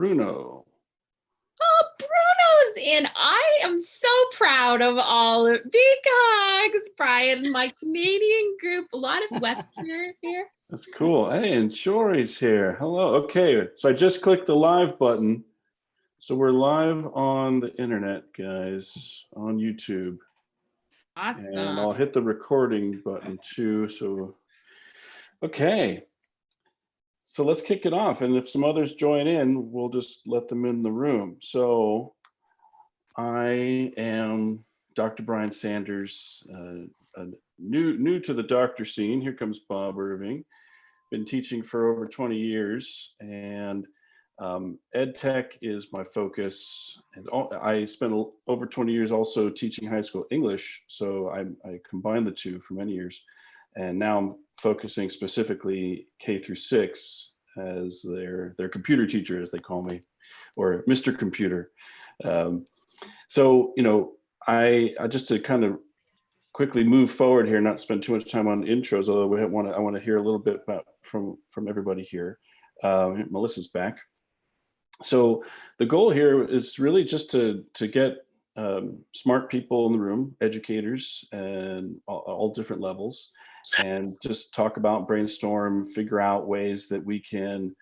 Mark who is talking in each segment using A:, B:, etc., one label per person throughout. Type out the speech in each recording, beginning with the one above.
A: Bruno.
B: Oh, Bruno's in. I am so proud of all of big hugs, Brian, my Canadian group, a lot of Westerners here.
A: That's cool. Hey, and Shori's here. Hello. Okay, so I just clicked the live button. So we're live on the internet, guys, on YouTube.
B: Awesome.
A: And I'll hit the recording button too. So, okay. So let's kick it off. And if some others join in, we'll just let them in the room. So I am Dr. Brian Sanders, new to the doctor scene. Here comes Bob Irving. Been teaching for over 20 years, and ed tech is my focus. And I spent over 20 years also teaching high school English, so I combined the two for many years. And now I'm focusing specifically K through 6 as their computer teacher, as they call me, or Mr. Computer. So, you know, I just to kind of quickly move forward here, not spend too much time on intros, although I want to hear a little bit about from everybody here. Melissa's back. So the goal here is really just to get smart people in the room, educators, and all different levels, and just talk about, brainstorm, figure out ways that we can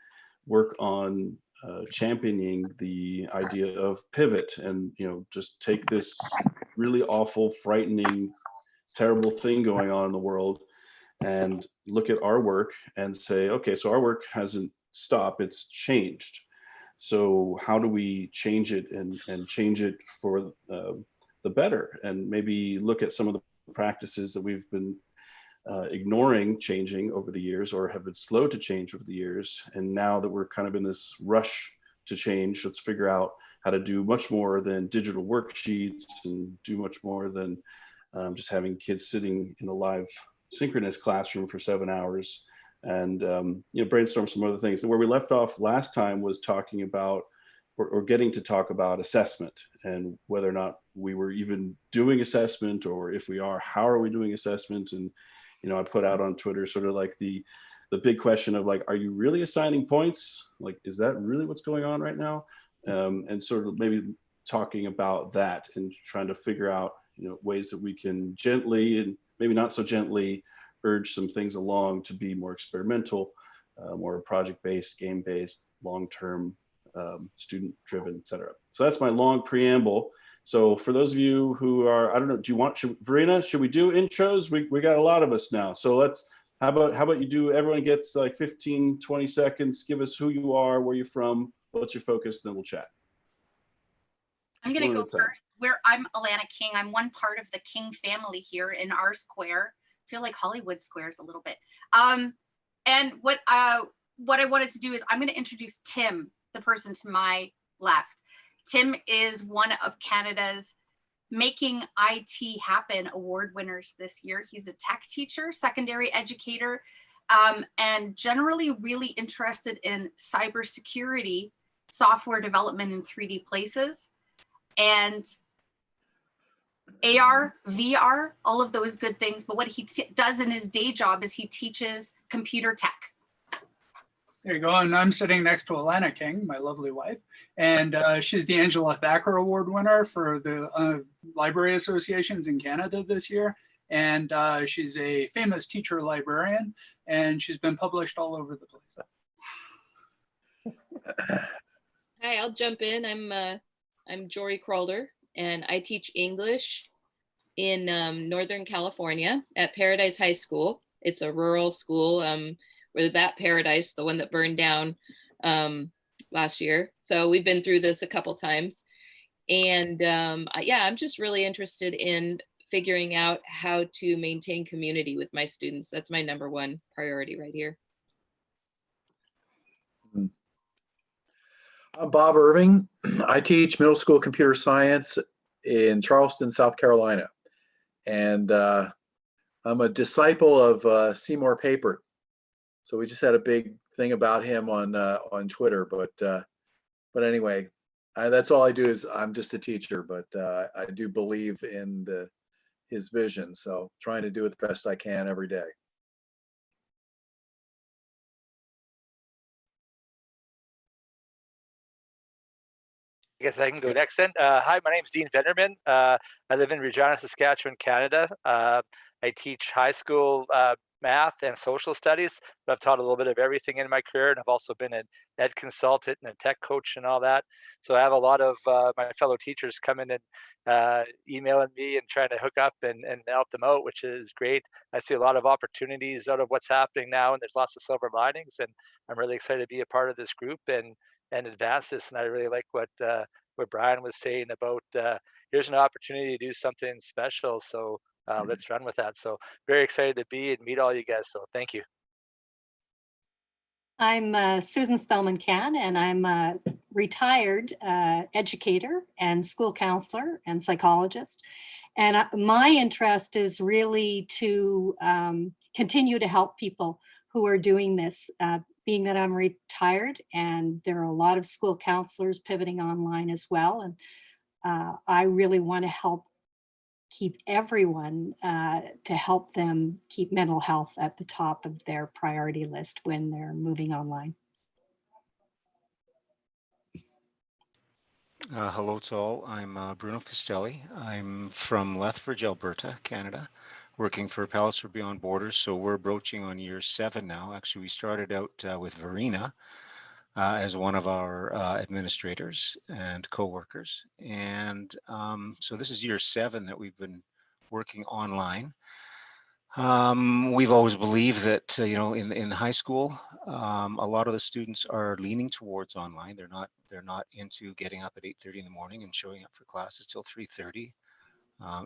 A: work on championing the idea of pivot, and just take this really awful, frightening, terrible thing going on in the world and look at our work and say, okay, so our work hasn't stopped, it's changed. So how do we change it and change it for the better, and maybe look at some of the practices that we've been ignoring changing over the years, or have been slow to change over the years. And now that we're kind of in this rush to change, let's figure out how to do much more than digital worksheets, and do much more than just having kids sitting in a live synchronous classroom for 7 hours, and brainstorm some other things. And where we left off last time was talking about, or getting to talk about, assessment, and whether or not we were even doing assessment, or if we are, how are we doing assessment? And I put out on Twitter sort of like the big question of like, are you really assigning points? Like, is that really what's going on right now? And sort of maybe talking about that and trying to figure out ways that we can gently, and maybe not so gently, urge some things along to be more experimental, more project-based, game-based, long-term, student-driven, etc. So that's my long preamble. So for those of you who are, I don't know, Verena, should we do intros? We got a lot of us now. So how about you do, everyone gets like 15, 20 seconds, give us who you are, where you're from, what's your focus, then we'll chat.
C: I'm going to go first. I'm Alana King. I'm one part of the King family here in our square. I feel like Hollywood Squares a little bit. And what I wanted to do is I'm going to introduce Tim, the person to my left. Tim is one of Canada's Making IT Happen award winners this year. He's a tech teacher, secondary educator, and generally really interested in cybersecurity, software development in 3D places, and AR, VR, all of those good things. But what he does in his day job is he teaches computer tech.
D: There you go. And I'm sitting next to Alana King, my lovely wife. And she's the Angela Thacker Award winner for the Library Associations in Canada this year. And she's a famous teacher librarian, and she's been published all over the place.
B: Hi, I'll jump in. I'm Jory Crolder, and I teach English in Northern California at Paradise High School. It's a rural school where that Paradise, the one that burned down last year. So we've been through this a couple times. And yeah, I'm just really interested in figuring out how to maintain community with my students. That's my #1 priority right here.
E: I'm Bob Irving. I teach middle school computer science in Charleston, South Carolina. And I'm a disciple of Seymour Papert. So we just had a big thing about him on Twitter. But anyway, that's all I do. Is I'm just a teacher, but I do believe in his vision. So trying to do it the best I can every day.
F: guess I can go next then. Hi, my name is Dean Venderman. I live in Regina, Saskatchewan, Canada. I teach high school math and social studies, but I've taught a little bit of everything in my career, and I've also been an ed consultant and a tech coach and all that. So I have a lot of my fellow teachers coming and emailing me and trying to hook up and help them out, which is great. I see a lot of opportunities out of what's happening now, and there's lots of silver linings, and I'm really excited to be a part of this group and advance this. And I really like what Brian was saying about here's an opportunity to do something special. So let's run with that. So very excited to be and meet all you guys. So thank you.
G: I'm Susan Spellman-Can, and I'm a retired educator and school counselor and psychologist. And my interest is really to continue to help people who are doing this, being that I'm retired, and there are a lot of school counselors pivoting online as well. And I really want to help keep everyone to help them keep mental health at the top of their priority list when they're moving online.
H: Hello to all. I'm Bruno Castelli. I'm from Lethbridge, Alberta, Canada, working for Palliser Beyond Borders. So we're broaching on year 7 now. Actually, we started out with Verena as one of our administrators and co-workers. And so this is year 7 that we've been working online. We've always believed that, in high school, a lot of the students are leaning towards online. They're not into getting up at 8:30 in the morning and showing up for classes till 3:30.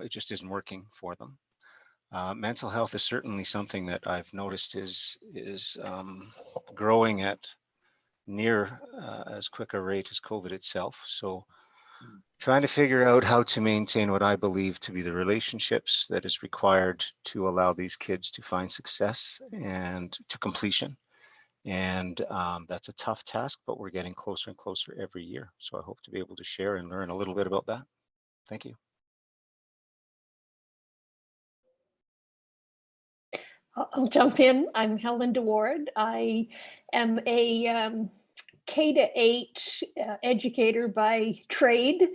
H: It just isn't working for them. Mental health is certainly something that I've noticed is growing at near as quick a rate as COVID itself. So trying to figure out how to maintain what I believe to be the relationships that is required to allow these kids to find success and to completion. And that's a tough task, but we're getting closer and closer every year. So I hope to be able to share and learn a little bit about that. Thank you.
I: I'll jump in. I'm Helen DeWard. I am a K-8 educator by trade.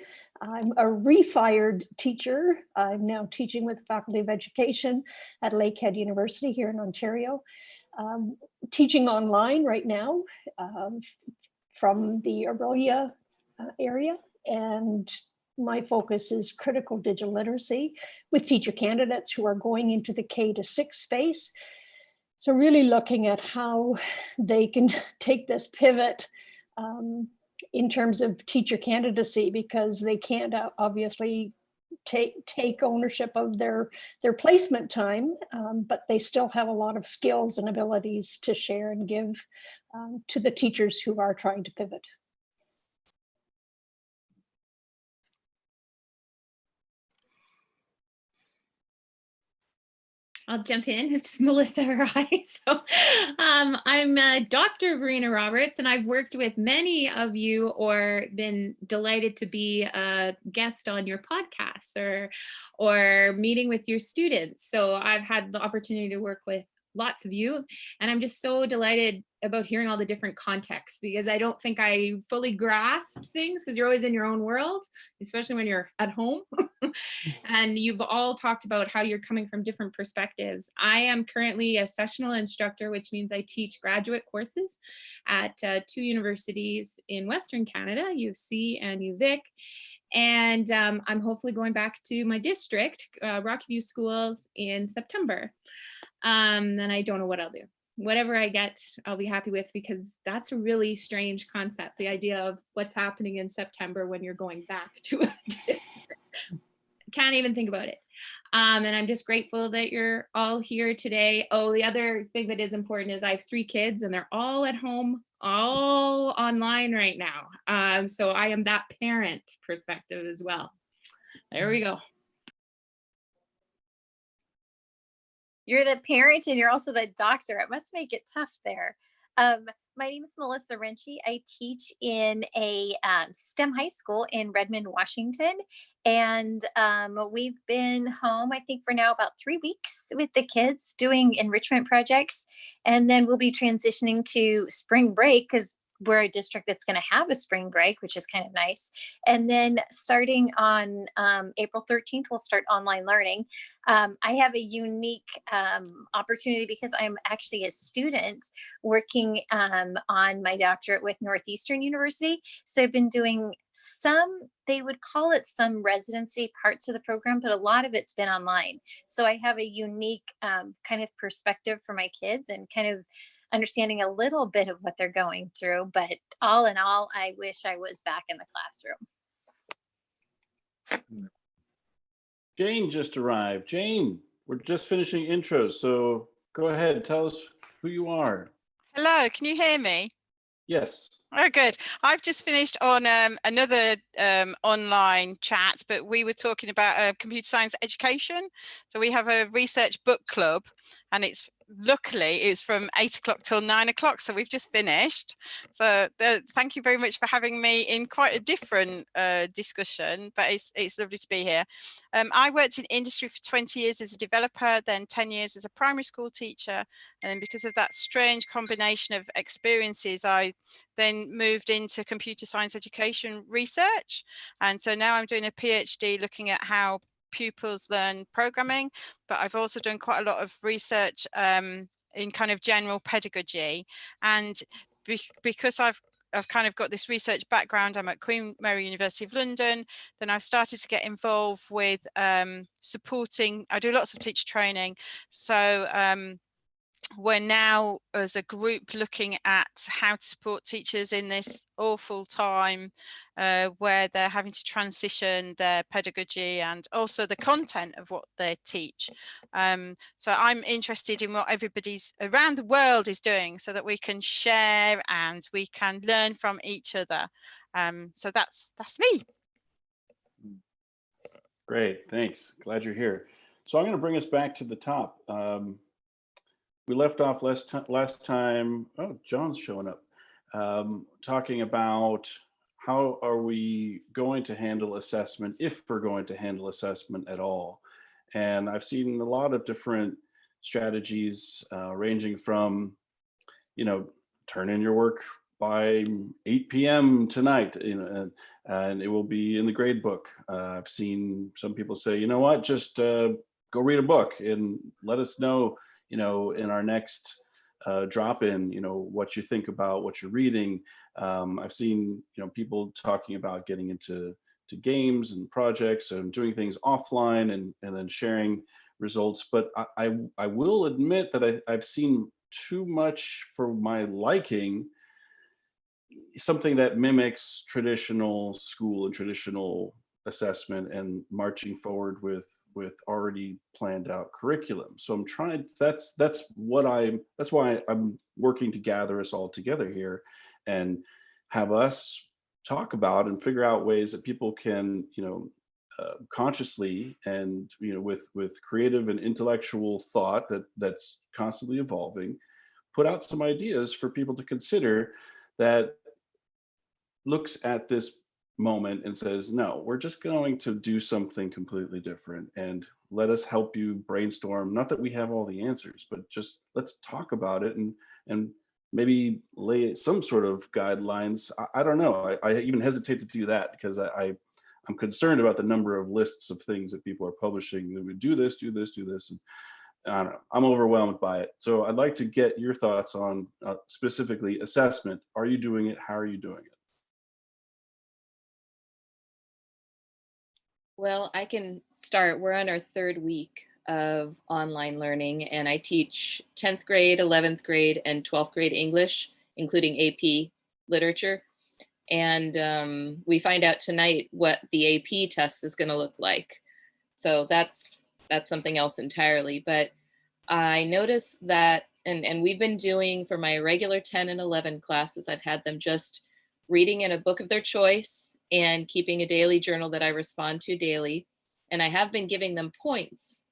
I: I'm a refired teacher. I'm now teaching with the Faculty of Education at Lakehead University here in Ontario. Teaching online right now from the Orillia area, and my focus is critical digital literacy with teacher candidates who are going into the K-6 space. So really looking at how they can take this pivot in terms of teacher candidacy, because they can't obviously take ownership of their placement time, but they still have a lot of skills and abilities to share and give to the teachers who are trying to pivot.
J: I'll jump in. It's just Melissa Rai. So I'm Dr. Verena Roberts, and I've worked with many of you or been delighted to be a guest on your podcasts or meeting with your students. So I've had the opportunity to work with lots of you, and I'm just so delighted about hearing all the different contexts, because I don't think I fully grasped things, because you're always in your own world, especially when you're at home. And you've all talked about how you're coming from different perspectives. I am currently a sessional instructor, which means I teach graduate courses at 2 universities in Western Canada, U of C and UVic. And I'm hopefully going back to my district, Rocky Schools, in September. And I don't know what I'll do. Whatever I get, I'll be happy with, because that's a really strange concept. The idea of what's happening in September when you're going back to a district. Can't even think about it. And I'm just grateful that you're all here today. Oh, the other thing that is important is I have 3 kids, and they're all at home, all online right now. So I am that parent perspective as well. There we go.
K: You're the parent and you're also the doctor. It must make it tough there. My name is Melissa Renchie. I teach in a STEM high school in Redmond, Washington. And we've been home, I think, for now about 3 weeks with the kids doing enrichment projects. And then we'll be transitioning to spring break, because we're a district that's going to have a spring break, which is kind of nice. And then starting on April 13th, we'll start online learning. I have a unique opportunity because I'm actually a student working on my doctorate with Northeastern University. So I've been doing some, they would call it some residency parts of the program, but a lot of it's been online. So I have a unique kind of perspective for my kids and kind of understanding a little bit of what they're going through. But all in all, I wish I was back in the classroom.
A: Jane just arrived. Jane, we're just finishing intros, so go ahead, tell us who you are.
L: Hello, can you hear me?
A: Yes.
L: Oh, good. I've just finished on another online chat, but we were talking about computer science education. So we have a research book club, and it's luckily it was from 8 o'clock till 9 o'clock. So we've just finished. So thank you very much for having me in quite a different discussion, but it's lovely to be here. I worked in industry for 20 years as a developer, then 10 years as a primary school teacher. And because of that strange combination of experiences, I then moved into computer science education research. And so now I'm doing a PhD looking at how pupils learn programming, but I've also done quite a lot of research in kind of general pedagogy. And because I've kind of got this research background, I'm at Queen Mary University of London, then I've started to get involved with supporting, I do lots of teacher training. So we're now as a group looking at how to support teachers in this awful time where they're having to transition their pedagogy and also the content of what they teach. So I'm interested in what everybody's around the world is doing so that we can share and we can learn from each other. So that's me.
A: Great, thanks. Glad you're here. So I'm going to bring us back to the top. We left off last time, oh, John's showing up, talking about how are we going to handle assessment, if we're going to handle assessment at all. And I've seen a lot of different strategies ranging from, turn in your work by 8 p.m. tonight, and it will be in the grade book. I've seen some people say, you know what, just go read a book and let us know, in our next drop-in, what you think about what you're reading. I've seen, people talking about getting into games and projects and doing things offline and then sharing results. But I will admit that I've seen too much for my liking, something that mimics traditional school and traditional assessment and marching forward with already planned out curriculum. So I'm trying, that's why I'm working to gather us all together here and have us talk about and figure out ways that people can, consciously and, with creative and intellectual thought that's constantly evolving, put out some ideas for people to consider that looks at this moment and says, no, we're just going to do something completely different, and let us help you brainstorm. Not that we have all the answers, but just let's talk about it and maybe lay some sort of guidelines. I don't know. I even hesitate to do that because I'm concerned about the number of lists of things that people are publishing. That we do this, and I don't know. I'm overwhelmed by it. So I'd like to get your thoughts on specifically assessment. Are you doing it? How are you doing it?
B: Well, I can start. We're on our third week of online learning, and I teach 10th grade, 11th grade, and 12th grade English, including AP literature. And we find out tonight what the AP test is going to look like. So that's something else entirely. But I noticed that, and we've been doing for my regular 10 and 11 classes, I've had them just reading in a book of their choice and keeping a daily journal that I respond to daily. And I have been giving them points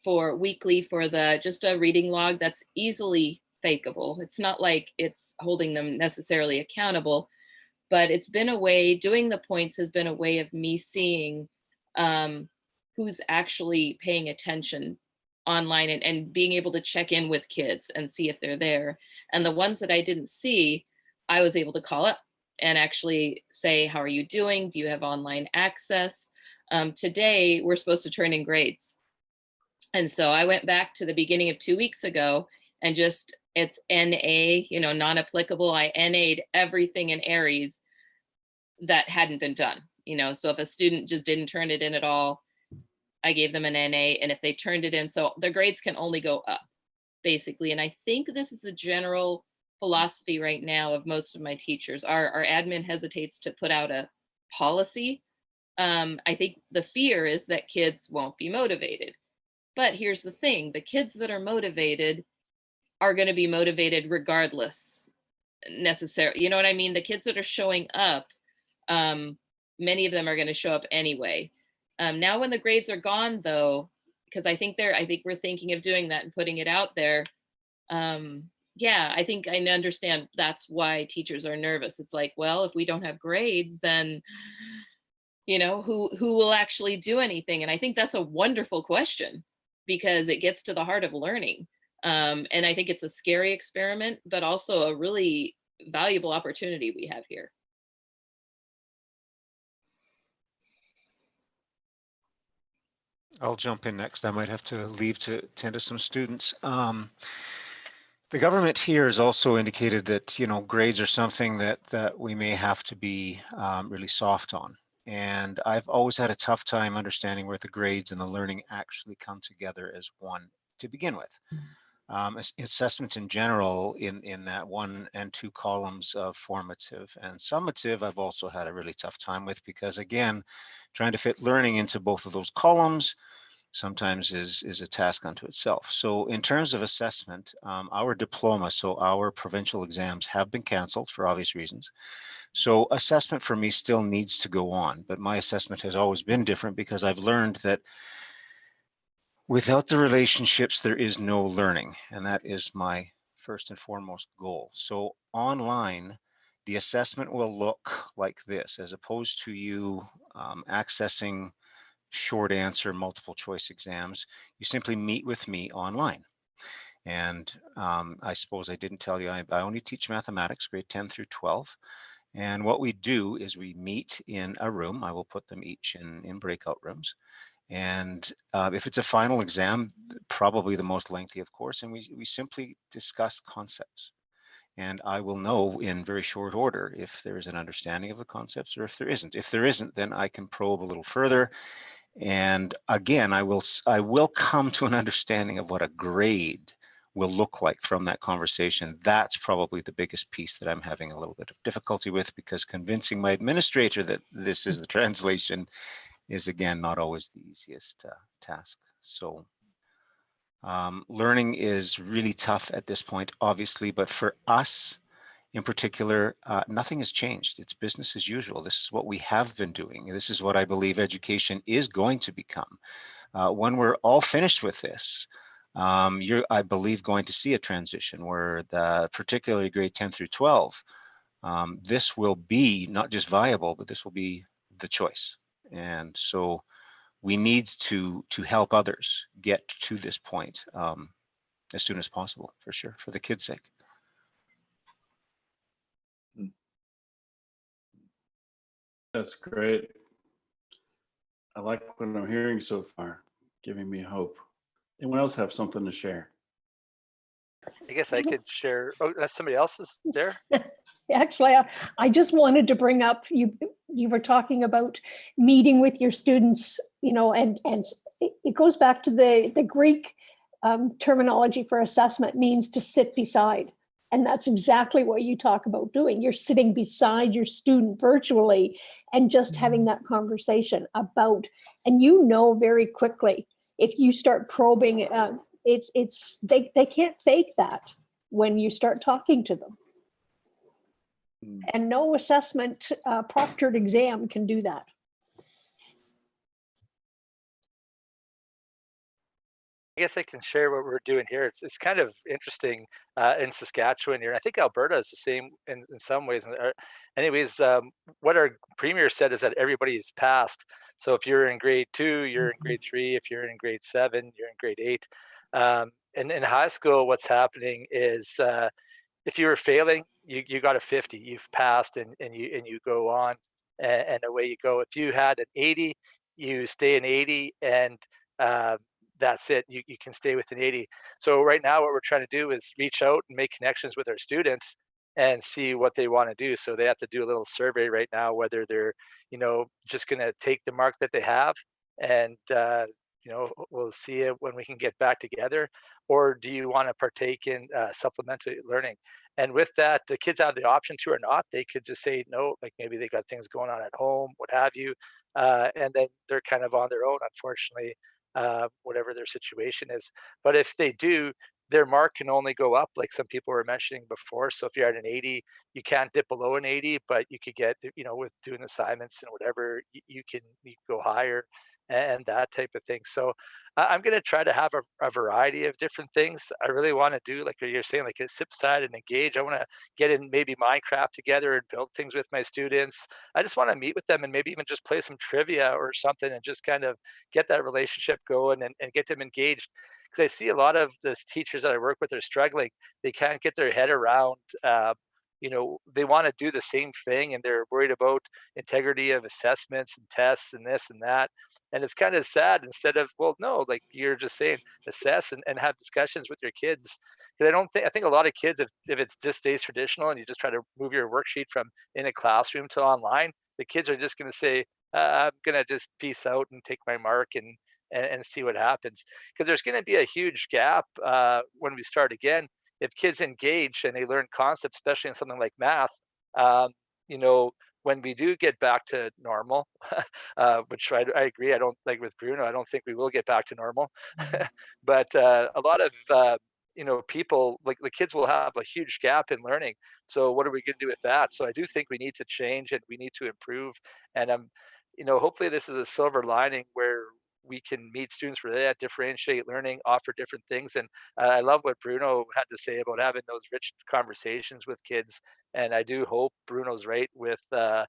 B: for weekly for just a reading log that's easily fakeable. It's not like it's holding them necessarily accountable, but it's been a way, doing the points has been a way of me seeing who's actually paying attention online and being able to check in with kids and see if they're there. And the ones that I didn't see, I was able to call up and actually say, how are you doing? Do you have online access? Today, we're supposed to turn in grades. And so I went back to the beginning of 2 weeks ago and just, it's NA, you know, non-applicable. I NA'd everything in Aries that hadn't been done, you know. So if a student just didn't turn it in at all, I gave them an NA, and if they turned it in, so their grades can only go up, basically. And I think this is the general philosophy right now of most of my teachers. Our admin hesitates to put out a policy. I think the fear is that kids won't be motivated. But here's the thing, the kids that are motivated are going to be motivated regardless necessarily. You know what I mean? The kids that are showing up, many of them are going to show up anyway. Now when the grades are gone though, because I think we're thinking of doing that and putting it out there. Yeah, I think I understand that's why teachers are nervous. It's like, well, if we don't have grades, then, you know, who will actually do anything? And I think that's a wonderful question, because it gets to the heart of learning. And I think it's a scary experiment, but also a really valuable opportunity we have here.
H: I'll jump in next. I might have to leave to tend to some students. The government here has also indicated that, you know, grades are something that we may have to be really soft on. And I've always had a tough time understanding where the grades and the learning actually come together as one to begin with. Assessment in general in that 1 and 2 columns of formative and summative, I've also had a really tough time with, because again, trying to fit learning into both of those columns sometimes is a task unto itself. So in terms of assessment, our diploma, so our provincial exams have been canceled for obvious reasons. So assessment for me still needs to go on, but my assessment has always been different, because I've learned that without the relationships, there is no learning. And that is my first and foremost goal. So online, the assessment will look like this, as opposed to you accessing short answer multiple choice exams. You simply meet with me online. And I suppose I didn't tell you, I only teach mathematics, grade 10 through 12. And what we do is we meet in a room. I will put them each in breakout rooms. And if it's a final exam, probably the most lengthy, of course, and we simply discuss concepts. And I will know in very short order if there is an understanding of the concepts or if there isn't. If there isn't, then I can probe a little further. And again, I will come to an understanding of what a grade will look like from that conversation. That's probably the biggest piece that I'm having a little bit of difficulty with, because convincing my administrator that this is the translation is, again, not always the easiest task. So learning is really tough at this point, obviously, but for us in particular, nothing has changed. It's business as usual. This is what we have been doing. This is what I believe education is going to become. When we're all finished with this, you're, I believe, going to see a transition where particularly grade 10 through 12, this will be not just viable, but this will be the choice. And so we need to help others get to this point as soon as possible, for sure, for the kids' sake.
A: That's great. I like what I'm hearing so far, giving me hope. Anyone else have something to share?
F: I guess I could share. Oh, that's somebody else's there.
I: Actually, I just wanted to bring up, you were talking about meeting with your students, you know, and it goes back to the Greek terminology for assessment, means to sit beside. And that's exactly what you talk about doing. You're sitting beside your student virtually and just having that conversation about, and you know very quickly, if you start probing, they can't fake that when you start talking to them. And no assessment, proctored exam can do that.
F: I guess I can share what we're doing here. It's kind of interesting in Saskatchewan here. I think Alberta is the same in some ways. Anyways, what our premier said is that everybody is passed. So if you're in grade 2, you're in grade 3. If you're in grade 7, you're in grade 8. And in high school, what's happening is if you were failing, you got a 50, you've passed, and you go on, and away you go. If you had an 80, you stay an 80, and that's it. You can stay with an 80. So right now, what we're trying to do is reach out and make connections with our students and see what they want to do. So they have to do a little survey right now, whether they're, just going to take the mark that they have, and we'll see it when we can get back together, or do you want to partake in supplementary learning? And with that, the kids have the option to or not. They could just say no, like maybe they got things going on at home, what have you, and then they're kind of on their own, unfortunately, whatever their situation is. But if they do, their mark can only go up, like some people were mentioning before. So if you're at an 80, you can't dip below an 80, but you could get, with doing assignments and whatever, you can go higher and that type of thing. So I'm going to try to have a variety of different things. I really want to do, like you're saying, like a SIP side and engage. I want to get in maybe Minecraft together and build things with my students. I just want to meet with them and maybe even just play some trivia or something and just kind of get that relationship going and get them engaged. Because I see a lot of the teachers that I work with are struggling. They can't get their head around, they want to do the same thing, and they're worried about integrity of assessments and tests and this and that. And it's kind of sad. Instead of, well, no, like you're just saying, assess and have discussions with your kids. Because I think a lot of kids, if it just stays traditional and you just try to move your worksheet from in a classroom to online, the kids are just going to say, I'm going to just peace out and take my mark and see what happens. Because there's going to be a huge gap when we start again. If kids engage and they learn concepts, especially in something like math, when we do get back to normal, which I agree, I don't, like with Bruno, I don't think we will get back to normal. But a lot of people, like the kids will have a huge gap in learning. So what are we going to do with that? So I do think we need to change and we need to improve. And hopefully this is a silver lining where we can meet students where they differentiate learning, offer different things. And I love what Bruno had to say about having those rich conversations with kids. And I do hope Bruno's right with that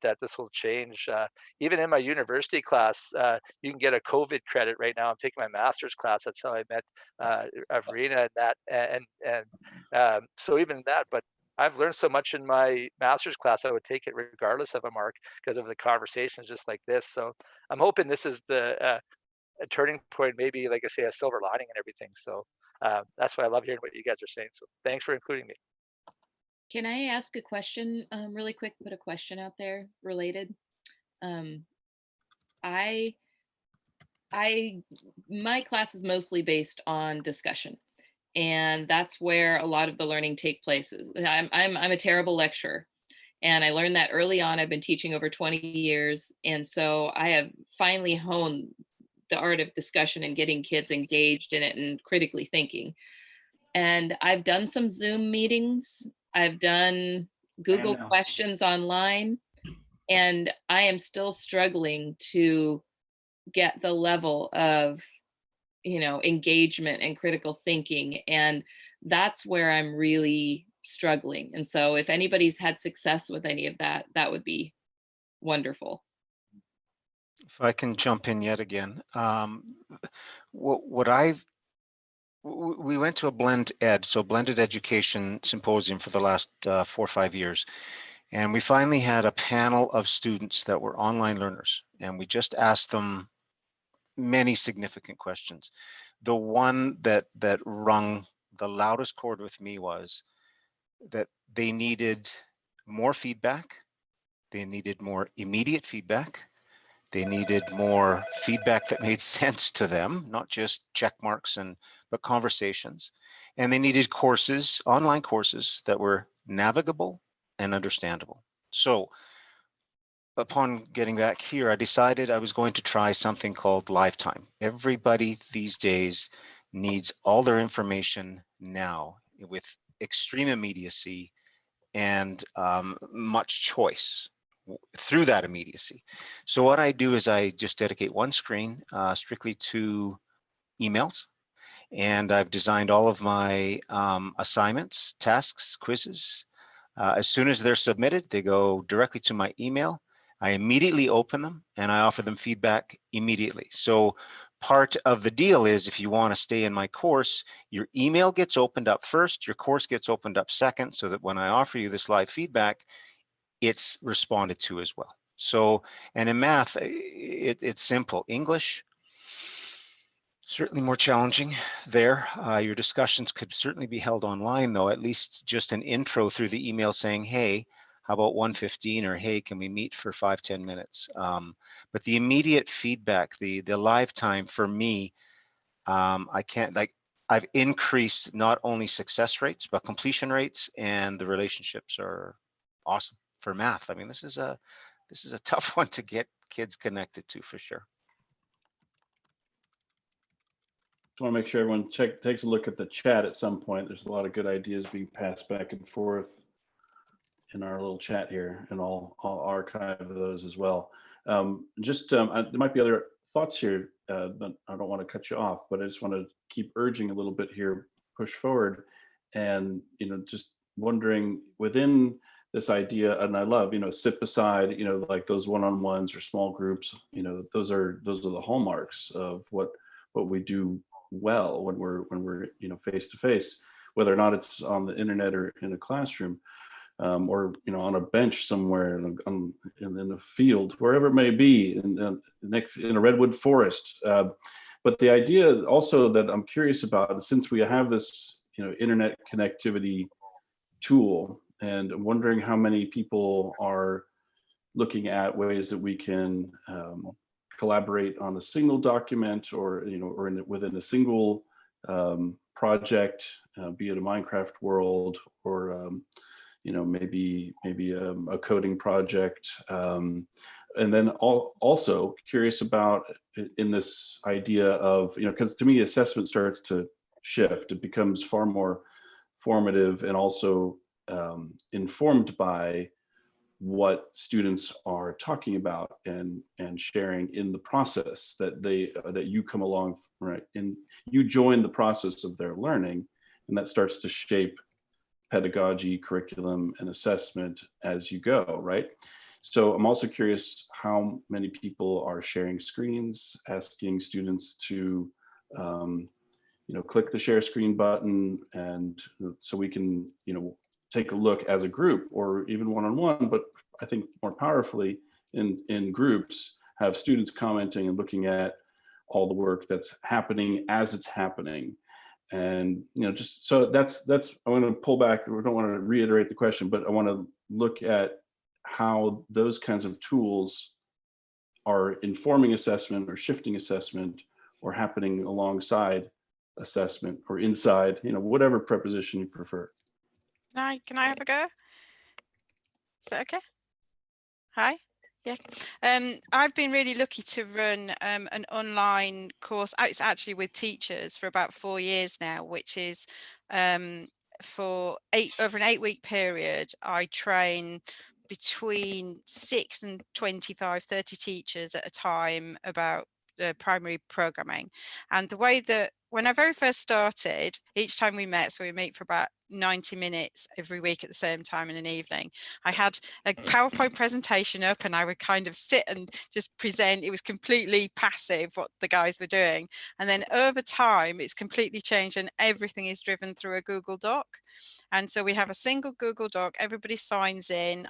F: this will change. Even in my university class, you can get a COVID credit right now. I'm taking my master's class. That's how I met Verena and so even that, but I've learned so much in my master's class, I would take it regardless of a mark because of the conversations just like this. So I'm hoping this is a turning point, maybe, like I say, a silver lining and everything. So that's why I love hearing what you guys are saying. So thanks for including me.
B: Can I ask a question really quick? Put a question out there related. My class is mostly based on discussion. And that's where a lot of the learning take place. I'm a terrible lecturer, and I learned that early on. I've been teaching over 20 years, and so I have finally honed the art of discussion and getting kids engaged in it and critically thinking. And I've done some Zoom meetings. I've done Google questions online, and I am still struggling to get the level of engagement and critical thinking. And that's where I'm really struggling. And so if anybody's had success with any of that, that would be wonderful.
H: If I can jump in yet again, we went to a blended education symposium for the last 4 or 5 years. And we finally had a panel of students that were online learners. And we just asked them many significant questions. The one that rung the loudest chord with me was that they needed more feedback. They needed more immediate feedback. They needed more feedback that made sense to them, not just check marks but conversations. And they needed courses, online courses that were navigable and understandable. So upon getting back here, I decided I was going to try something called Lifetime. Everybody these days needs all their information now with extreme immediacy and much choice through that immediacy. So what I do is I just dedicate one screen strictly to emails. And I've designed all of my assignments, tasks, quizzes. As soon as they're submitted, they go directly to my email. I immediately open them and I offer them feedback immediately. So part of the deal is if you want to stay in my course, your email gets opened up first, your course gets opened up second, so that when I offer you this live feedback, it's responded to as well. So, and in math, it's simple. English, certainly more challenging there. Your discussions could certainly be held online though, at least just an intro through the email saying, hey, how about 1:15, or hey, can we meet for 5-10 minutes? But the immediate feedback, the live time for me, I can't, like, I've increased not only success rates, but completion rates, and the relationships are awesome for math. I mean, this is a tough one to get kids connected to for sure.
A: Just want to make sure everyone takes a look at the chat at some point. There's a lot of good ideas being passed back and forth in our little chat here, and I'll archive those as well. There might be other thoughts here, but I don't want to cut you off, but I just want to keep urging a little bit here, push forward. And, just wondering within this idea, and I love, sit beside, like those one-on-ones or small groups, those are the hallmarks of what we do well when we're face to face, whether or not it's on the internet or in a classroom, or on a bench somewhere in a field, wherever it may be, in a redwood forest. But the idea also that I'm curious about, since we have this internet connectivity tool, and I'm wondering how many people are looking at ways that we can collaborate on a single document, or within a single project, be it a Minecraft world, or maybe a coding project, and then also curious about in this idea of, because to me assessment starts to shift. It becomes far more formative and also informed by what students are talking about and sharing in the process that you come along, right, and you join the process of their learning, and that starts to shape pedagogy, curriculum, and assessment as you go, right? So I'm also curious how many people are sharing screens, asking students to click the share screen button, and so we can take a look as a group, or even one-on-one, but I think more powerfully in groups, have students commenting and looking at all the work that's happening as it's happening. And just so that's I want to pull back. We don't want to reiterate the question, but I want to look at how those kinds of tools are informing assessment or shifting assessment, or happening alongside assessment or inside, whatever preposition you prefer.
L: Can I have a go? Is that okay? Hi. Yeah. I've been really lucky to run an online course. It's actually with teachers for about 4 years now, which is over an 8-week period. I train between 6 and 25, 30 teachers at a time about primary programming. And the way that when I very first started, each time we met, so we meet for about 90 minutes every week at the same time in an evening, I had a PowerPoint presentation up and I would kind of sit and just present. It was completely passive what the guys were doing. And then over time, it's completely changed and everything is driven through a Google Doc. And so we have a single Google Doc, everybody signs in.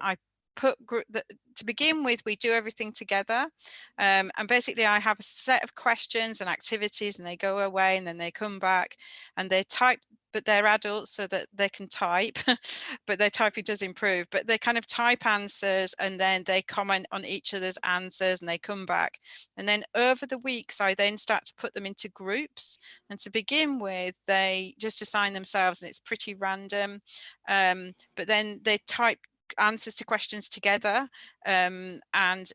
L: To begin with, we do everything together, and basically I have a set of questions and activities, and they go away and then they come back and they type, but they're adults so that they can type, but their typing does improve, but they kind of type answers and then they comment on each other's answers and they come back. And then over the weeks, I then start to put them into groups. And to begin with, they just assign themselves and it's pretty random, but then they type answers to questions together, and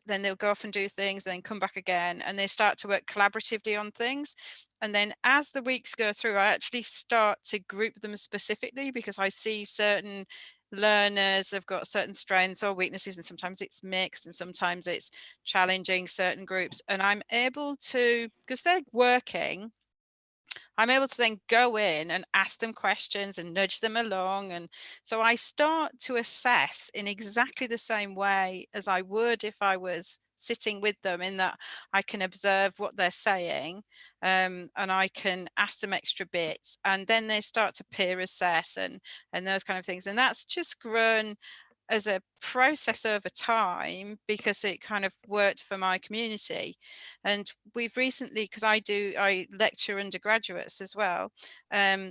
L: then they'll go off and do things and then come back again, and they start to work collaboratively on things. And then as the weeks go through, I actually start to group them specifically, because I see certain learners have got certain strengths or weaknesses, and sometimes it's mixed and sometimes it's challenging certain groups, and I'm able to, because they're working, I'm able to then go in and ask them questions and nudge them along. And so I start to assess in exactly the same way as I would if I was sitting with them, in that I can observe what they're saying, and I can ask them extra bits, and then they start to peer assess and those kind of things. And that's just grown as a process over time because it kind of worked for my community. And we've recently, because I lecture undergraduates as well,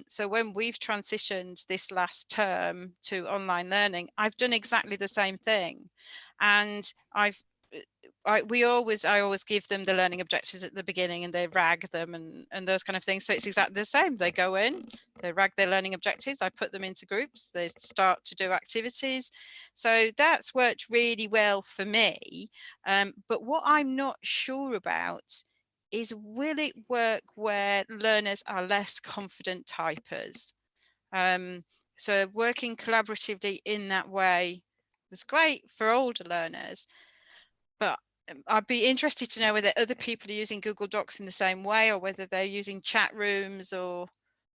L: so when we've transitioned this last term to online learning, I've done exactly the same thing. And I always give them the learning objectives at the beginning, and they rag them and those kind of things. So it's exactly the same. They go in, they rag their learning objectives, I put them into groups, they start to do activities. So that's worked really well for me. But what I'm not sure about is, will it work where learners are less confident typers? So working collaboratively in that way was great for older learners, but I'd be interested to know whether other people are using Google Docs in the same way, or whether they're using chat rooms,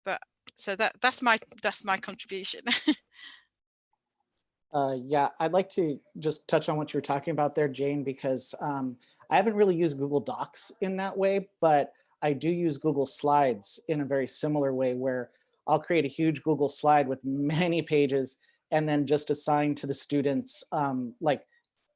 L: but so that's my contribution.
M: Yeah, I'd like to just touch on what you were talking about there, Jane, because I haven't really used Google Docs in that way, but I do use Google Slides in a very similar way, where I'll create a huge Google slide with many pages and then just assign to the students, like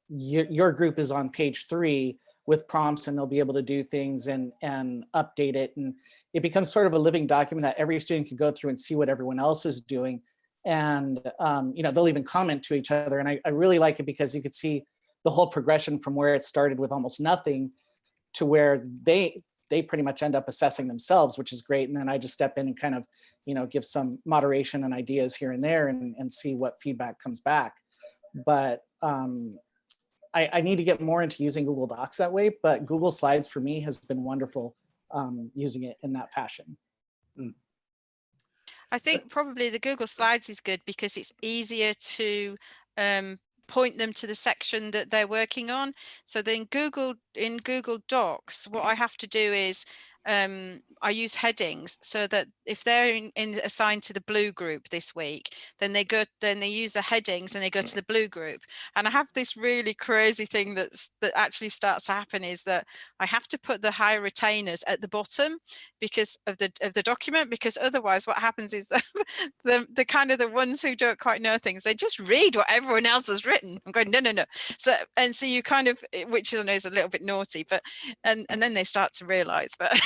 M: your group is on page 3 with prompts, and they'll be able to do things and update it. And it becomes sort of a living document that every student can go through and see what everyone else is doing. And they'll even comment to each other. And I really like it because you could see the whole progression from where it started with almost nothing to where they pretty much end up assessing themselves, which is great. And then I just step in and kind of, give some moderation and ideas here and there and see what feedback comes back. But I need to get more into using Google Docs that way, but Google Slides for me has been wonderful using it in that fashion.
L: I think probably the Google Slides is good because it's easier to point them to the section that they're working on. So then in Google Docs, what I have to do is I use headings, so that if they're assigned to the blue group this week, then they use the headings and they go to the blue group. And I have this really crazy thing that actually starts to happen, is that I have to put the higher retainers at the bottom because of the document, because otherwise what happens is the kind of the ones who don't quite know things, they just read what everyone else has written. I'm going, no. So you kind of, which I know is a little bit naughty, but and then they start to realize, but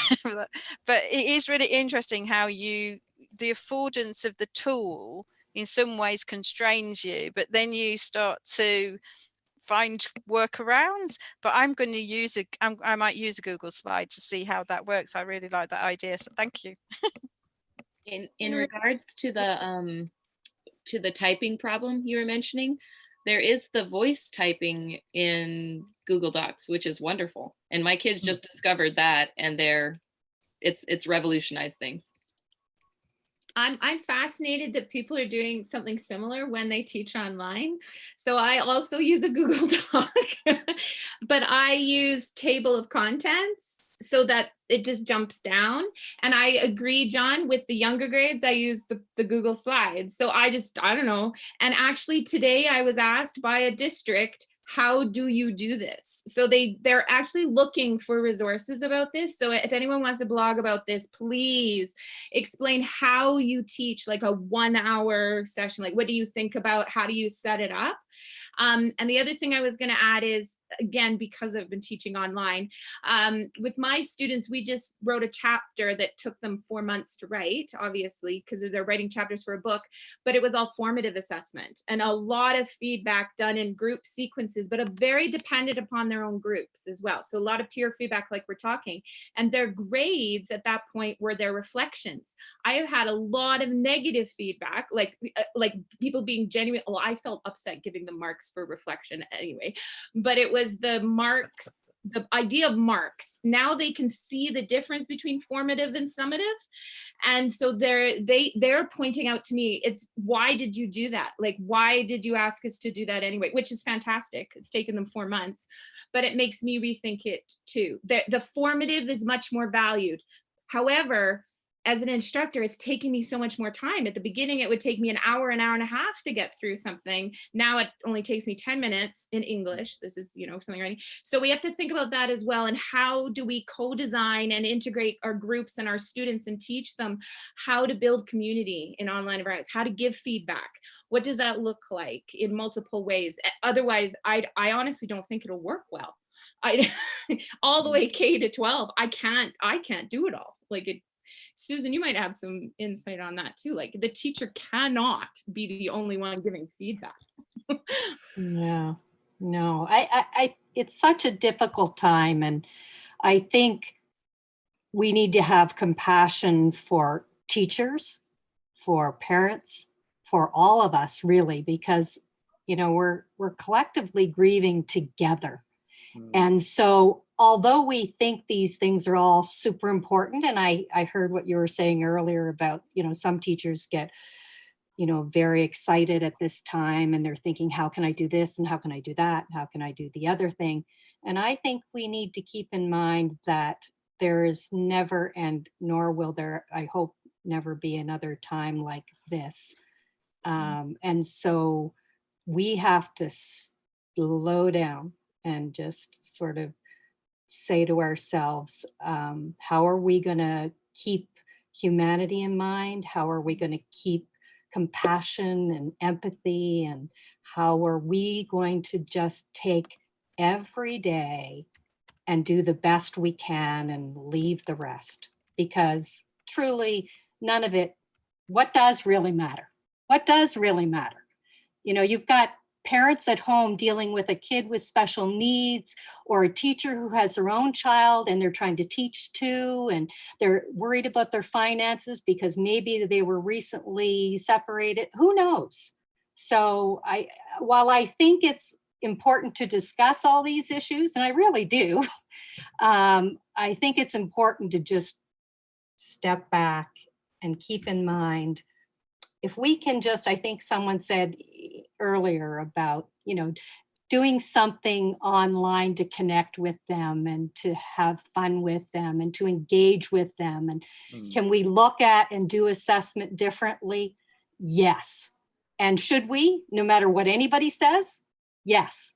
L: but it is really interesting how the affordance of the tool in some ways constrains you, but then you start to find workarounds. But I'm going to use I might use a Google slide to see how that works. I really like that idea, so thank you.
B: In regards to the typing problem you were mentioning, there is the voice typing in Google Docs, which is wonderful. And my kids just discovered that, and it's revolutionized things.
J: I'm fascinated that people are doing something similar when they teach online. So I also use a Google Doc, but I use table of contents so that it just jumps down. And I agree, John, with the younger grades, I use the Google Slides. So I don't know. And actually today I was asked by a district, how do you do this? So they're actually looking for resources about this. So if anyone wants to blog about this, please explain how you teach like a 1-hour session. Like, what do you think about? How do you set it up? And the other thing I was going to add is, again, because I've been teaching online, with my students, we just wrote a chapter that took them 4 months to write, obviously, because they're writing chapters for a book, but it was all formative assessment and a lot of feedback done in group sequences, but very dependent upon their own groups as well. So a lot of peer feedback, like we're talking, and their grades at that point were their reflections. I have had a lot of negative feedback, like people being genuine. Well, I felt upset giving them marks for reflection anyway, but it was the marks, the idea of marks. Now they can see the difference between formative and summative. And so they're pointing out to me, it's, why did you do that? Like, why did you ask us to do that anyway? Which is fantastic. It's taken them 4 months, but it makes me rethink it too. The formative is much more valued. However, as an instructor, it's taking me so much more time. At the beginning, it would take me an hour and a half to get through something. Now it only takes me 10 minutes in English. This is, something writing. So we have to think about that as well. And how do we co-design and integrate our groups and our students and teach them how to build community in online environments, how to give feedback? What does that look like in multiple ways? Otherwise, I honestly don't think it'll work well. All the way K to 12, I can't do it all. Susan, you might have some insight on that too. Like, the teacher cannot be the only one giving feedback.
G: No, it's such a difficult time. And I think we need to have compassion for teachers, for parents, for all of us, really, because, we're collectively grieving together. And so, although we think these things are all super important, and I heard what you were saying earlier about, some teachers get, very excited at this time, and they're thinking, how can I do this? And how can I do that? How can I do the other thing? And I think we need to keep in mind that there is never, and nor will there, I hope, never be another time like this. And so we have to slow down and just sort of say to ourselves, how are we going to keep humanity in mind? How are we going to keep compassion and empathy? And how are we going to just take every day and do the best we can and leave the rest? Because truly, none of it, what does really matter? What does really matter? You've got parents at home dealing with a kid with special needs, or a teacher who has their own child and they're trying to teach too, and they're worried about their finances because maybe they were recently separated. Who knows? So while I think it's important to discuss all these issues, and I really do, I think it's important to just step back and keep in mind, if we can just, I think someone said earlier about, doing something online to connect with them and to have fun with them and to engage with them. And can we look at and do assessment differently? Yes. And should we, no matter what anybody says? Yes.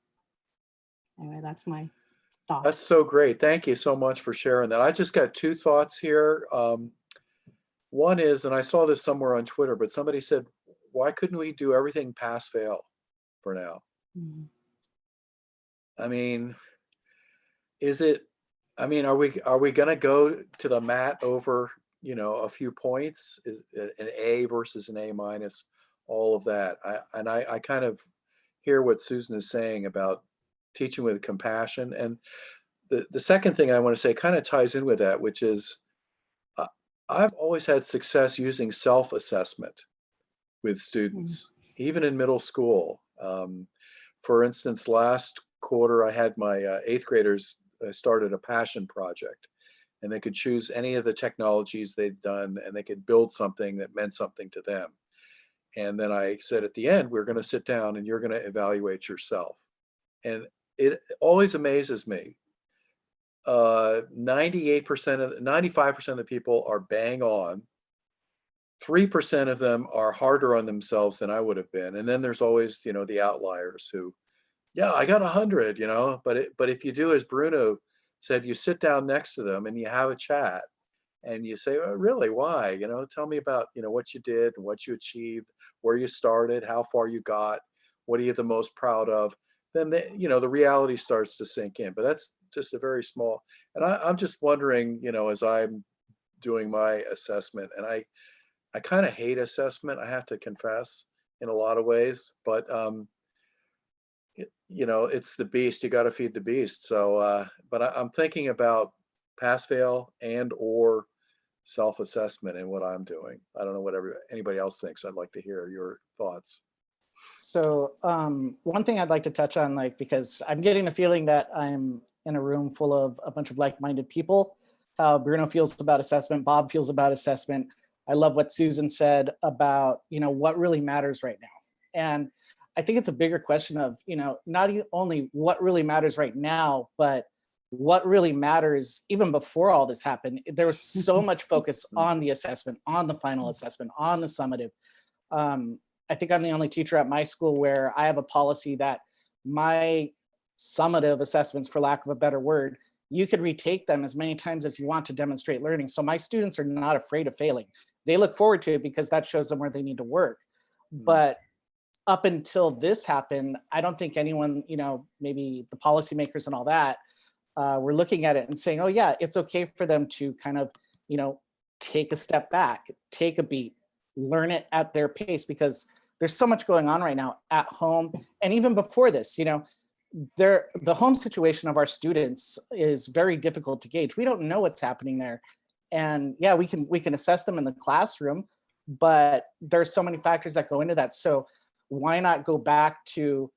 G: Anyway, that's my thought.
E: That's so great. Thank you so much for sharing that. I just got two thoughts here. One is, and I saw this somewhere on Twitter, but somebody said, why couldn't we do everything pass fail for now? I mean, are we going to go to the mat over, a few points, is an A versus an A minus, all of that. I kind of hear what Susan is saying about teaching with compassion. And the second thing I want to say kind of ties in with that, which is, I've always had success using self-assessment with students, even in middle school. For instance, last quarter, I had my 8th graders started a passion project, and they could choose any of the technologies they'd done, and they could build something that meant something to them. And then I said at the end, we're going to sit down and you're going to evaluate yourself. And it always amazes me. 95% of the people are bang on. 3% of them are harder on themselves than I would have been. And then there's always, the outliers who, yeah, I got 100, but if you do, as Bruno said, you sit down next to them and you have a chat and you say, oh, really, why? Tell me about, what you did and what you achieved, where you started, how far you got, what are you the most proud of? Then the reality starts to sink in. But that's just a very small. And I'm just wondering, as I'm doing my assessment, and I kind of hate assessment, I have to confess, in a lot of ways. But it's the beast. You got to feed the beast. So, but I'm thinking about pass fail and or self-assessment and what I'm doing. I don't know what anybody else thinks. I'd like to hear your thoughts.
M: So one thing I'd like to touch on, because I'm getting the feeling that I'm in a room full of a bunch of like-minded people, how Bruno feels about assessment, Bob feels about assessment. I love what Susan said about, what really matters right now. And I think it's a bigger question of, not only what really matters right now, but what really matters, even before all this happened, there was so much focus on the assessment, on the final assessment, on the summative. I think I'm the only teacher at my school where I have a policy that my summative assessments, for lack of a better word, you could retake them as many times as you want to demonstrate learning. So my students are not afraid of failing. They look forward to it because that shows them where they need to work. But up until this happened, I don't think anyone, maybe the policymakers and all that, were looking at it and saying, oh yeah, it's okay for them to kind of, take a step back, take a beat, learn it at their pace, because there's so much going on right now at home. And even before this, the home situation of our students is very difficult to gauge. We don't know what's happening there. And yeah, we can assess them in the classroom, but there's so many factors that go into that. So why not go back to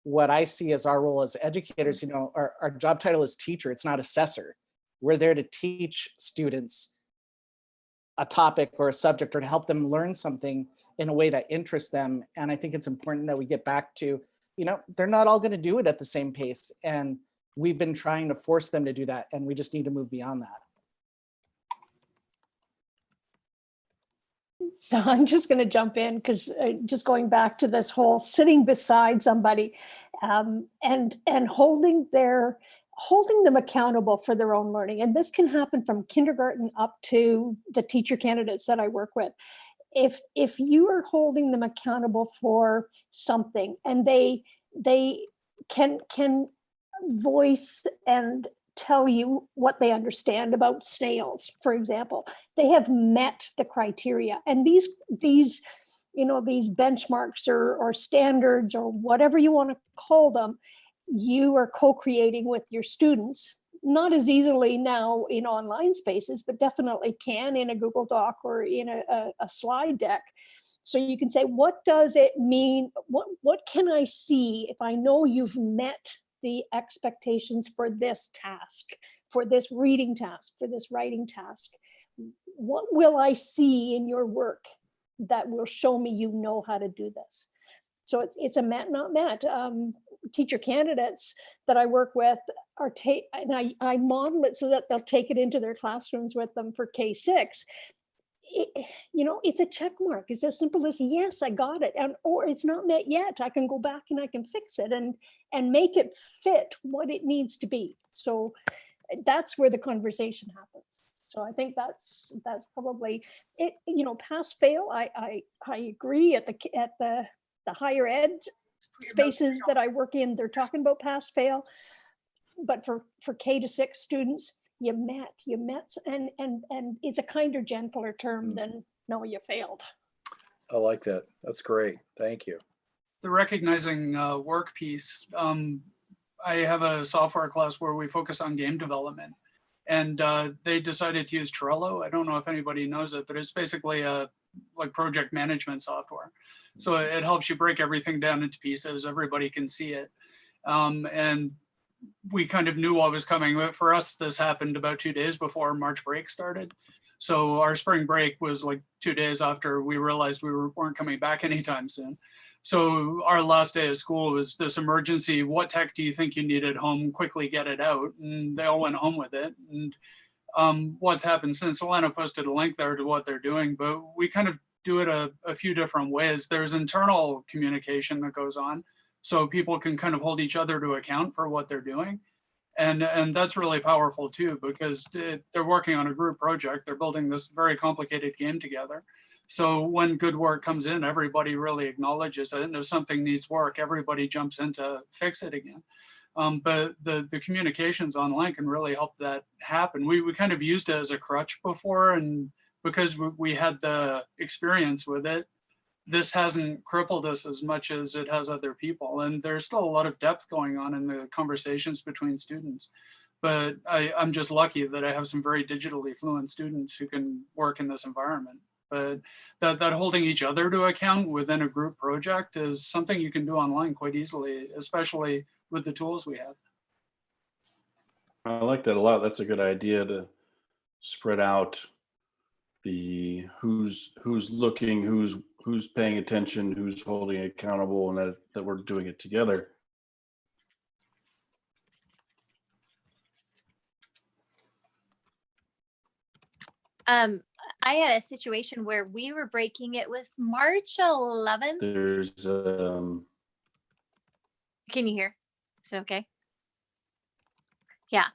M: what I see as our role as educators? Our job title is teacher, it's not assessor. We're there to teach students a topic or a subject, or to help them learn something in a way that interests them. And I think it's important that we get back to, they're not all going to do it at the same pace. And we've been trying to force them to do that. And we just need to move beyond that.
I: So I'm just going to jump in because just going back to this whole sitting beside somebody and holding them accountable for their own learning. And this can happen from kindergarten up to the teacher candidates that I work with. If you are holding them accountable for something and they can voice and tell you what they understand about snails, for example, they have met the criteria. And these benchmarks or standards or whatever you want to call them, you are co-creating with your students, not as easily now in online spaces, but definitely can in a Google Doc or in a slide deck. So you can say, what does it mean? What can I see if I know you've met the expectations for this task, for this reading task, for this writing task? What will I see in your work that will show me you know how to do this? So it's a met, not met. Teacher candidates that I work with and I model it so that they'll take it into their classrooms with them for K6. It's a check mark. It's as simple as, yes, I got it. Or it's not met yet. I can go back and I can fix it and make it fit what it needs to be. So that's where the conversation happens. So I think that's probably it. Pass fail. I agree at the higher ed spaces that I work in, they're talking about pass fail. But for K-6 students, you met, and it's a kinder, gentler term than no, you failed.
E: I like that. That's great. Thank you.
D: The recognizing work piece. I have a software class where we focus on game development, and they decided to use Trello. I don't know if anybody knows it, but it's basically a project management software. So it helps you break everything down into pieces. Everybody can see it. And we kind of knew what was coming. But for us, this happened about 2 days before March break started. So our spring break was like 2 days after we realized we weren't coming back anytime soon. So our last day of school was this emergency, what tech do you think you need at home? Quickly get it out. And they all went home with it. And what's happened since, Alana posted a link there to what they're doing, but we kind of do it a few different ways. There's internal communication that goes on, so people can kind of hold each other to account for what they're doing. And that's really powerful too, because they're working on a group project. They're building this very complicated game together. So when good work comes in, everybody really acknowledges it. And if something needs work, everybody jumps in to fix it again. But the communications online can really help that happen. We kind of used it as a crutch before, and because we had the experience with it, this hasn't crippled us as much as it has other people. And there's still a lot of depth going on in the conversations between students. But I'm just lucky that I have some very digitally fluent students who can work in this environment. But that holding each other to account within a group project is something you can do online quite easily, especially with the tools we have.
A: I like that a lot. That's a good idea, to spread out the who's looking, who's paying attention, who's holding accountable, and that we're doing it together.
K: I had a situation where we were breaking. It was March 11th.
A: There's
K: Can you hear? Is it okay? Yeah.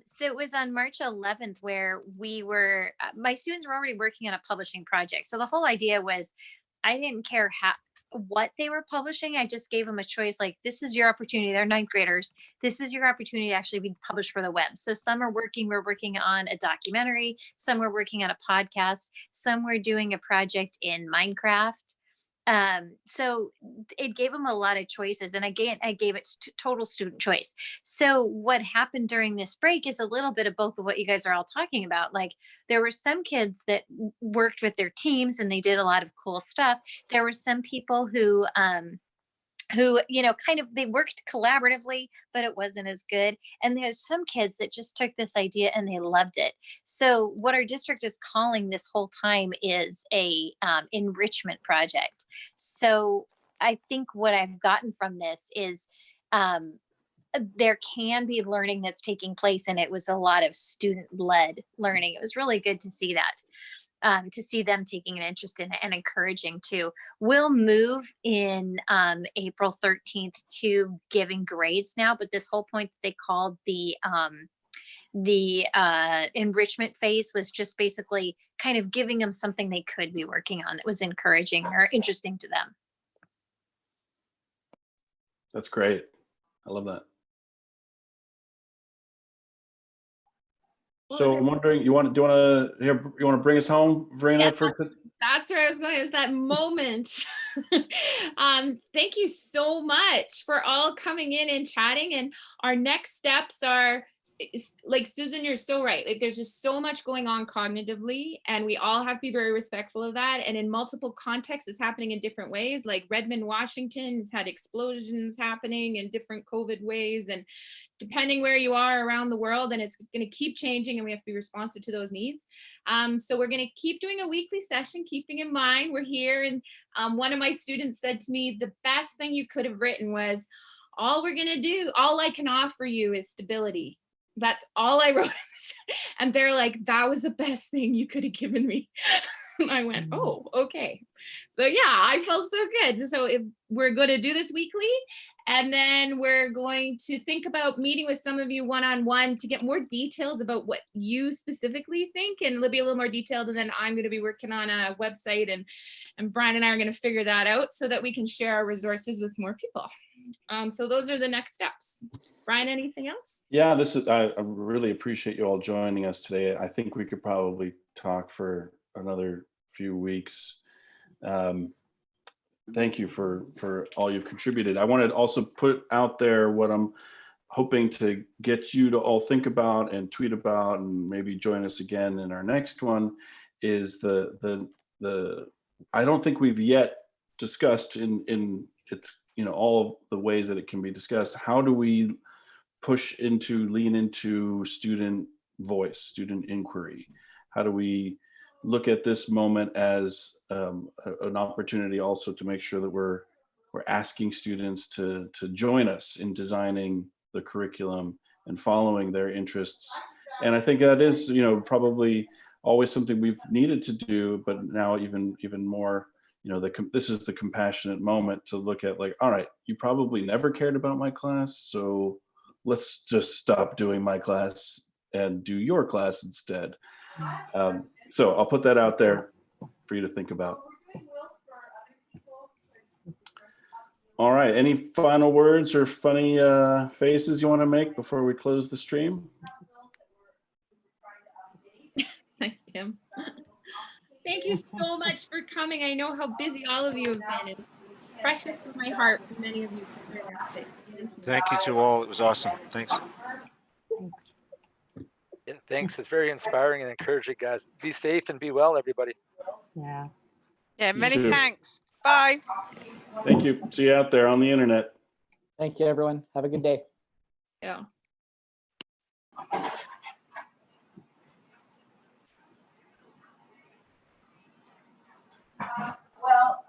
K: So it was on March 11th where we were, my students were already working on a publishing project. So the whole idea was, I didn't care what they were publishing. I just gave them a choice. Like, this is your opportunity. They're ninth graders. This is your opportunity to actually be published for the web. So some are we're working on a documentary. Some were working on a podcast. Some were doing a project in Minecraft. So it gave them a lot of choices, and again, I gave it total student choice. So what happened during this break is a little bit of both of what you guys are all talking about. Like, there were some kids that worked with their teams and they did a lot of cool stuff. There were some people who, you know, kind of, they worked collaboratively, but it wasn't as good. And there's some kids that just took this idea and they loved it. So what our district is calling this whole time is a enrichment project. So I think what I've gotten from this is there can be learning that's taking place, and it was a lot of student-led learning. It was really good to see that. To see them taking an interest in it and encouraging too. We'll move in April 13th to giving grades now, but this whole point that they called the enrichment phase was just basically kind of giving them something they could be working on that was encouraging or interesting to them.
A: That's great. I love that. So I'm wondering, do you want to bring us home, Verena?
J: Yeah, that's where I was going, is that moment. Thank you so much for all coming in and chatting. And our next steps are, like Susan, you're so right. Like, there's just so much going on cognitively, and we all have to be very respectful of that. And in multiple contexts, it's happening in different ways. Like Redmond, Washington has had explosions happening in different COVID ways, and depending where you are around the world, and it's going to keep changing, and we have to be responsive to those needs. So we're going to keep doing a weekly session, keeping in mind we're here. And one of my students said to me, the best thing you could have written was, all we're going to do, all I can offer you is stability. That's all I wrote. And they're like, that was the best thing you could have given me. And I went, oh, okay. So yeah, I felt so good. So if we're going to do this weekly, and then we're going to think about meeting with some of you one-on-one to get more details about what you specifically think. And it'll be a little more detailed. And then I'm going to be working on a website, and Brian and I are going to figure that out so that we can share our resources with more people. So those are the next steps. Brian, anything else?
A: Yeah, I really appreciate you all joining us today. I think we could probably talk for another few weeks. Thank you for all you've contributed. I want to also put out there what I'm hoping to get you to all think about and tweet about, and maybe join us again in our next one, is the I don't think we've yet discussed in its, you know, all of the ways that it can be discussed. How do we lean into student voice, student inquiry? How do we look at this moment as an opportunity also to make sure that we're asking students to join us in designing the curriculum and following their interests? And I think that is, you know, probably always something we've needed to do, but now even more, you know, this is the compassionate moment to look at, like, all right, you probably never cared about my class, so let's just stop doing my class and do your class instead. So I'll put that out there for you to think about. All right, any final words or funny faces you want to make before we close the stream?
J: Thanks, Tim. Thank you so much for coming. I know how busy all of you have been. It's precious from my heart for many of you.
H: Thank you to all. It was awesome. Thanks.
F: Yeah, thanks. It's very inspiring and encouraging, guys. Be safe and be well, everybody.
G: Yeah.
L: Yeah, many
A: too.
L: thanks. Bye.
A: Thank you. See you out there on the internet.
M: Thank you, everyone. Have a good day.
J: Yeah.